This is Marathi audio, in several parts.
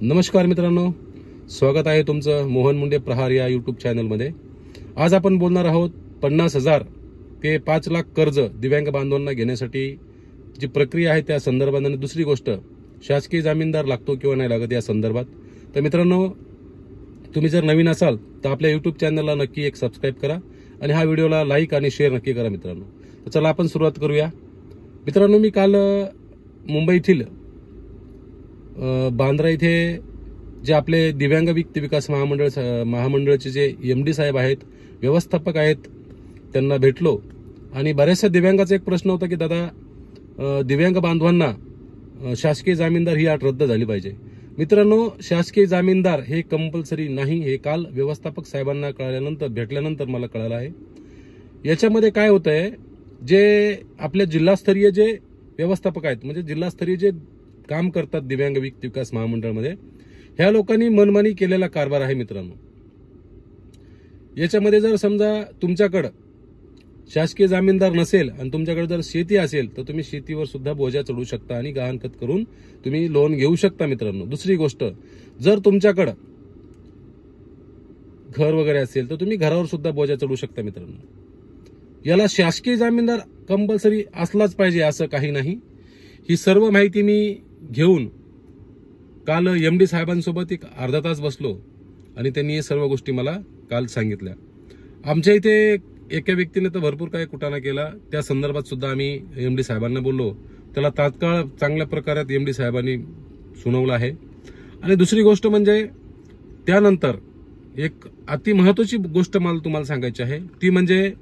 नमस्कार मित्रांनो, स्वागत आहे तुमचं मोहन मुंडे प्रहार या यूट्यूब चॅनलमध्ये। आज आपण बोलणार आहोत 50,000 ते 5 लाख कर्ज दिव्यांग बांधवांना घेण्यासाठी जी प्रक्रिया आहे त्या संदर्भात, आणि दुसरी गोष्ट शासकीय जामीनदार लागतो किंवा नाही लागत या संदर्भात। तर मित्रांनो, तुम्ही जर नवीन असाल तर आपल्या यूट्यूब चॅनलला नक्की एक सबस्क्राइब करा आणि हा व्हिडिओला लाईक आणि शेअर नक्की करा मित्रांनो। तर चला आपण सुरुवात करूया। मित्रांनो, मी काल मुंबईतील बांद्रा इथे जे आपले दिव्यांग व्यक्ती विकास महामंडळाचे जे एमडी साहेब आहेत, व्यवस्थापक आहेत, त्यांना भेटलो आणि बऱ्याचशा दिव्यांगाचा एक प्रश्न होता की दादा, दिव्यांग बांधवांना शासकीय जामीनदार ही अट रद्द झाली पाहिजे। मित्रांनो, शासकीय जामीनदार हे कंपल्सरी नाही, हे काल व्यवस्थापक साहेबांना भेटल्यानंतर मला कळालं आहे। याच्यामध्ये काय होतंय, जे आपल्या जिल्हास्तरीय जे व्यवस्थापक आहेत, म्हणजे जिल्हास्तरीय जे काम करतात दिव्यांग व्यक्ती विकास महामंडळामध्ये, ह्या लोकांनी मनमानी केलेला कारभार आहे मित्रांनो। याच्यामध्ये जर समजा तुमच्याकडे शासकीय जामीनदार नसेल आणि तुमच्याकडे जर शेती असेल तर तुम्ही शेतीवर सुद्धा बोजा चढू शकता आणि गहाणखत करून तुम्ही लोन घेऊ शकता मित्रांनो। दुसरी गोष्ट, जर तुमच्याकडे घर वगैरे असेल तर तुम्ही घरावर सुद्धा बोजा चढू शकता मित्रांनो। याला शासकीय जामीनदार कंपल्सरी असलाच पाहिजे असं काही नाही। ही सर्व माहिती मी घेऊन काल एमडी साहेबांसोबत एक अर्धा तास बसलो आणि त्यांनी हे सर्व गोष्टी मला काल सांगितल्या। आमच्या इथे एका व्यक्तीने तर भरपूर काही कुटाणा केला, त्या संदर्भात सुद्धा आम्ही एमडी साहेबांना बोललो, त्याला तात्काळ चांगल्या प्रकारात एमडी साहेबांनी सुनावलं आहे। आणि दुसरी गोष्ट म्हणजे त्यानंतर एक अति महत्वाची गोष्ट मला तुम्हाला सांगायची आहे, ती म्हणजे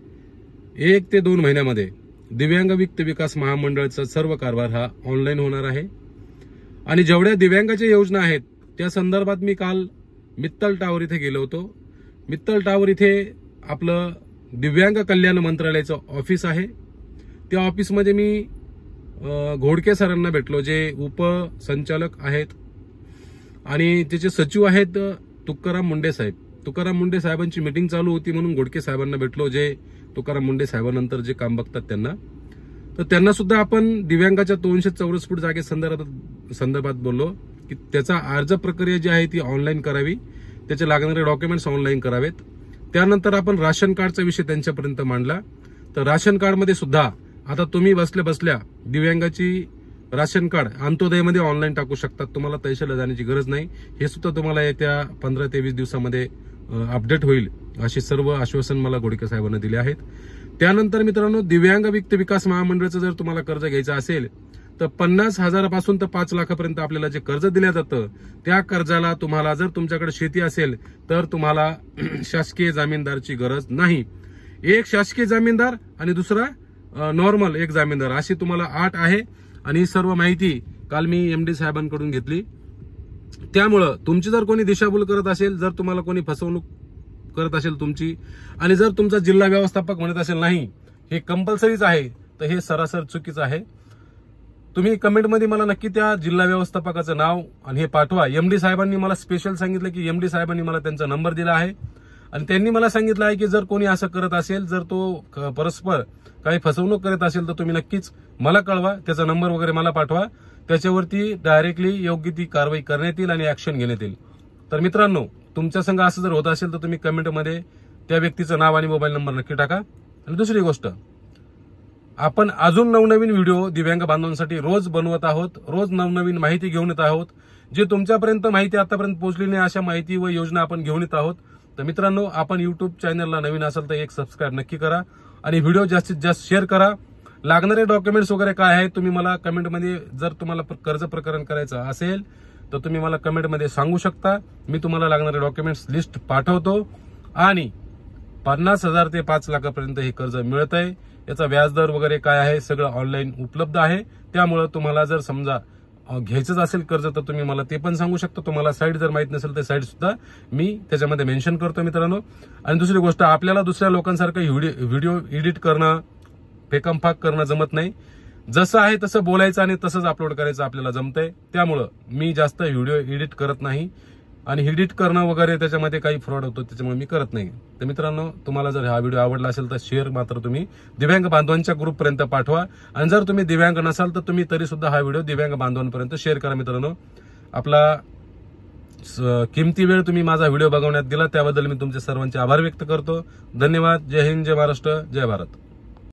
1 ते 2 महिन्यामध्ये दिव्यांग व्यक्ती विकास महामंडळाचा सर्व कारभार हा ऑनलाईन होणार आहे। आणि जेवढ्या दिव्यांगाच्या योजना आहेत त्या संदर्भात मी काल मित्तल टावर इथे गेलो होतो। मित्तल टावर इथे आपलं दिव्यांग कल्याण मंत्रालयाचं ऑफिस आहे। त्या ऑफिसमध्ये मी घोडके सरांना भेटलो, जे उपसंचालक आहेत, आणि त्याचे सचिव आहेत तुकाराम मुंडे साहेब। तुकाराम मुंडे साहेबांची मीटिंग चालू होती म्हणून घोडके साहेबांना भेटलो, जे तुकाराम मुंडे साहेबांनंतर जे काम बघतात त्यांना। तर त्यांना सुद्धा आपण दिव्यांगाच्या 200 चौरस फूट जागे संदर्भात बोललो की त्याचा अर्ज प्रक्रिया जी आहे ती ऑनलाईन करावी, त्याचे लागणारे डॉक्युमेंट्स ऑनलाईन करावेत। त्यानंतर आपण राशन कार्डचा विषय त्यांच्यापर्यंत मांडला। तर राशन कार्डमध्ये सुद्धा आता तुम्ही बसल्या दिव्यांगाची राशन कार्ड अंत्योदयमध्ये ऑनलाईन टाकू शकतात, तुम्हाला तहसीलला जाण्याची गरज नाही। हे सुद्धा तुम्हाला येत्या 15 ते 20 दिवसामध्ये अपडेट होईल, असे सर्व आश्वासन मला घोडके साहेबांना दिले आहेत। त्यानंतर मित्रांनो, दिव्यांग व्यक्ती विकास महामंडळाचं जर तुम्हाला कर्ज घ्यायचं असेल तर 50,000 पासून तर 5 लाखापर्यंत आपल्याला जे कर्ज दिलं जातं, त्या कर्जाला तुम्हाला जर तुमच्याकडे शेती असेल तर तुम्हाला शासकीय जामीनदारची गरज नाही। एक शासकीय जामीनदार आणि दुसरा नॉर्मल एक जामीनदार, अशी तुम्हाला 8 आहे। आणि ही सर्व माहिती काल मी एमडी साहेबांकडून घेतली। त्यामुळं तुमची जर कोणी दिशाभूल करत असेल, जर तुम्हाला कोणी फसवणूक करत असेल तुमची, आणि जर तुमचा जिल्हा व्यवस्थापक म्हणत असेल नाही हे कंपल्सरीच आहे, तर हे सरासर चुकीचं आहे। तुम्ही कमेंटमध्ये मला नक्की त्या जिल्हा व्यवस्थापकाचं नाव आणि हे पाठवा। एमडी साहेबांनी मला स्पेशल सांगितलं की एमडी साहेबांनी मला त्यांचा नंबर दिला आहे आणि त्यांनी मला सांगितलं आहे की जर कोणी असं करत असेल, जर तो परस्पर काही फसवणूक करत असेल तर तुम्ही नक्कीच मला कळवा, त्याचा नंबर वगैरे मला पाठवा, त्याच्यावरती डायरेक्टली योग्य ती कारवाई करण्यात येईल आणि ऍक्शन घेण्यात येईल। तर मित्रांनो, तुमच्या संग असं जर होत असेल तर तुम्ही कमेंटमध्ये त्या व्यक्तीचं नाव आणि मोबाईल नंबर नक्की टाका। आणि दुसरी गोष्ट, आपण अजून नवनवीन व्हिडिओ दिव्यांग बांधवांसाठी रोज बनवत आहोत, रोज नवनवीन माहिती घेऊन येत आहोत। जे तुमच्यापर्यंत माहिती आतापर्यंत पोहोचली नाही अशा माहिती व योजना आपण घेऊन येत आहोत। तर मित्रांनो, आपण युट्यूब चॅनलला नवीन असाल तर एक सबस्क्राइब नक्की करा आणि व्हिडिओ जास्तीत जास्त शेअर करा। लागणारे डॉक्युमेंट्स वगैरे काय आहे तुम्ही मला कमेंटमध्ये, जर तुम्हाला कर्ज प्रकरण करायचं असेल तर तुम्ही मला कमेंटमध्ये सांगू शकता, मी तुम्हाला लागणारे डॉक्युमेंट्स लिस्ट पाठवतो। आणि 50,000 ते 5 लाखापर्यंत हे कर्ज मिळत आहे, याचा व्याजदर वगैरे काय आहे सगळं ऑनलाईन उपलब्ध आहे। त्यामुळे तुम्हाला जर समजा घ्यायचंच असेल कर्ज तर तुम्ही मला ते पण सांगू शकता। तुम्हाला साईट जर माहित नसेल तर साईट सुद्धा मी त्याच्यामध्ये मेन्शन करतो मित्रांनो। आणि दुसरी गोष्ट, आपल्याला दुसऱ्या लोकांसारखं व्हिडिओ एडिट करणं, फेकमफाक करणं जमत नाही। जसं आहे तसं बोलायचं आणि तसंच अपलोड करायचं आपल्याला जमतंय। त्यामुळं मी जास्त व्हिडिओ एडिट करत नाही आणि एडिट करणं वगैरे त्याच्यामध्ये काही फ्रॉड होतो, त्याच्यामुळे मी करत नाही। तर मित्रांनो, तुम्हाला जर हा व्हिडिओ आवडला असेल तर शेअर मात्र तुम्ही दिव्यांग बांधवांच्या ग्रुपपर्यंत पाठवा। आणि जर तुम्ही दिव्यांग नसाल तर तुम्ही तरी सुद्धा हा व्हिडिओ दिव्यांग बांधवांपर्यंत शेअर करा मित्रांनो। आपला किमती वेळ तुम्ही माझा व्हिडिओ बघवण्यात दिला त्याबद्दल मी तुमचे सर्वांचे आभार व्यक्त करतो. धन्यवाद. जय हिंद, जय महाराष्ट्र, जय भारत.